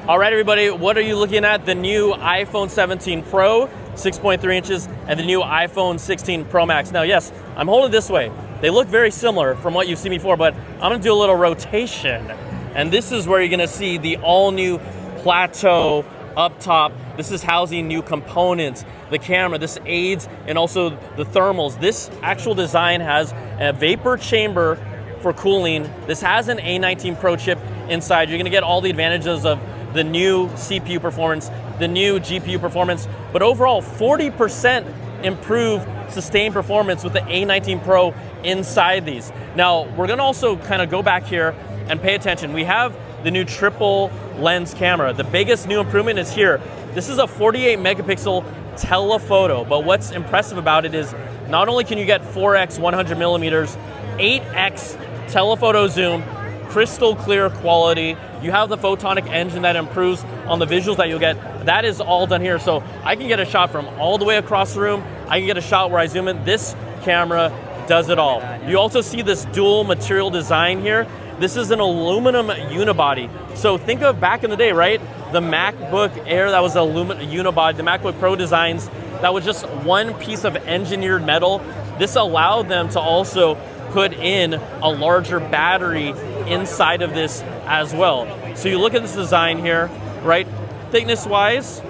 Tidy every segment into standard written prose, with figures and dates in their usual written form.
All right, everybody, what are you looking at? The new iPhone 17 Pro, 6.3 inches, and the new iPhone 16 Pro Max. Now, yes, I'm holding it this way. They look very similar from what you've seen before, but I'm gonna do a little rotation. And this is where you're gonna see the all-new plateau up top. This is housing new components, the camera, this aids, and also the thermals. This actual design has a vapor chamber for cooling. This has an A19 Pro chip inside. You're gonna get all the advantages of the new CPU performance, the new GPU performance, but overall 40% improved sustained performance with the A19 Pro inside these. Now, we're gonna also kind of go back here and pay attention. We have the new triple lens camera. The biggest new improvement is here. This is a 48 megapixel telephoto, but what's impressive about it is not only can you get 4x 100 millimeters, 8x telephoto zoom, crystal clear quality. You have the photonic engine that improves on the visuals that you'll get. That is all done here. So I can get a shot from all the way across the room. I can get a shot where I zoom in. This camera does it all. You also see this dual material design here. This is an aluminum unibody. So think of back in the day, right? The MacBook Air, that was aluminum unibody. The MacBook Pro designs, that was just one piece of engineered metal. This allowed them to also put in a larger battery inside of this as well. So you look at this design here, right? Thickness-wise,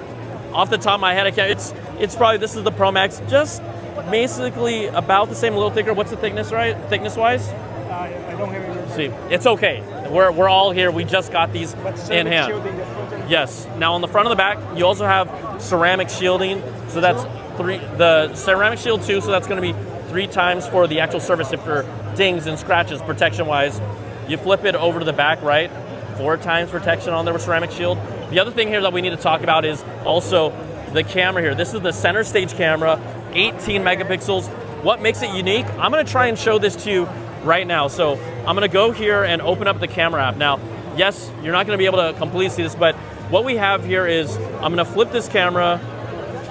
off the top of my head, it's probably, this is the Pro Max, just basically about the same, a little thicker. What's the thickness, right? Thickness-wise? I don't have any. See, it's okay. We're all here. We just got these in hand. Yes. Now on the front of the back, you also have ceramic shielding. So that's the ceramic shield 2. So that's going to be 3 times for the actual surface if for dings and scratches protection-wise. You flip it over to the back, right? 4 times protection on there with ceramic shield. The other thing here that we need to talk about is also the camera here. This is the center stage camera, 18 megapixels. What makes it unique? I'm going to try and show this to you right now. So I'm going to go here and open up the camera app. Now, yes, you're not going to be able to completely see this, but what we have here is I'm going to flip this camera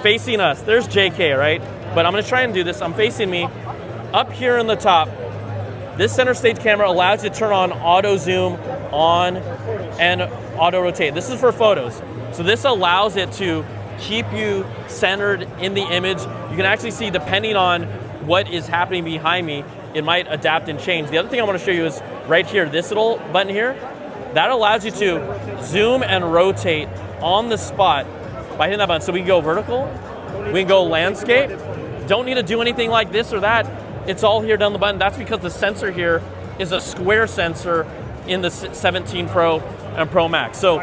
facing us. There's JK, right? But I'm going to try and do this. I'm facing me. Up here in the top, this center stage camera allows you to turn on auto zoom on and auto rotate. This is for photos. So this allows it to keep you centered in the image. You can actually see, depending on what is happening behind me, it might adapt and change. The other thing I want to show you is right here, this little button here, that allows you to zoom and rotate on the spot by hitting that button. So we can go vertical, we can go landscape. Don't need to do anything like this or that. It's all here down the button. That's because the sensor here is a square sensor in the 17 Pro and Pro Max. So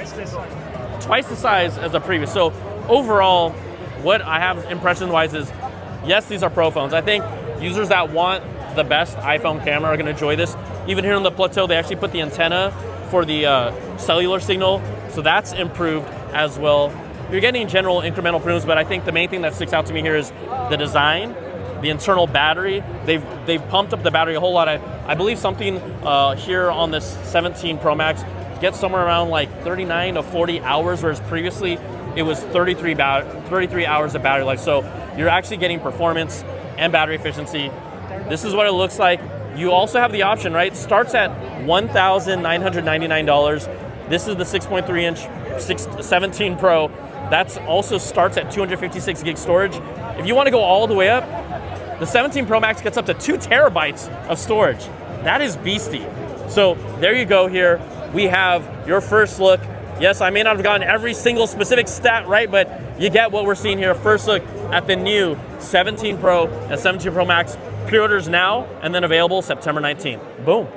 twice the size as the previous. So overall, what I have impression-wise is, yes, these are Pro phones. I think users that want the best iPhone camera are going to enjoy this. Even here on the plateau, they actually put the antenna for the cellular signal, so that's improved as well. You're getting general incremental improvements, but I think the main thing that sticks out to me here is the design, the internal battery. They've pumped up the battery a whole lot. I believe something here on this 17 Pro Max gets somewhere around like 39 to 40 hours, whereas previously it was 33 hours of battery life. So you're actually getting performance and battery efficiency. This is what it looks like. You also have the option, right? It starts at $1,999. This is the 6.3 inch 17 Pro. That also starts at 256 gig storage. If you want to go all the way up, the 17 Pro Max gets up to 2 terabytes of storage. That is beastie. So there you go here. We have your first look. Yes, I may not have gotten every single specific stat right, but you get what we're seeing here. First look at the new 17 Pro and 17 Pro Max. Pre-orders now and then available September 19th. Boom.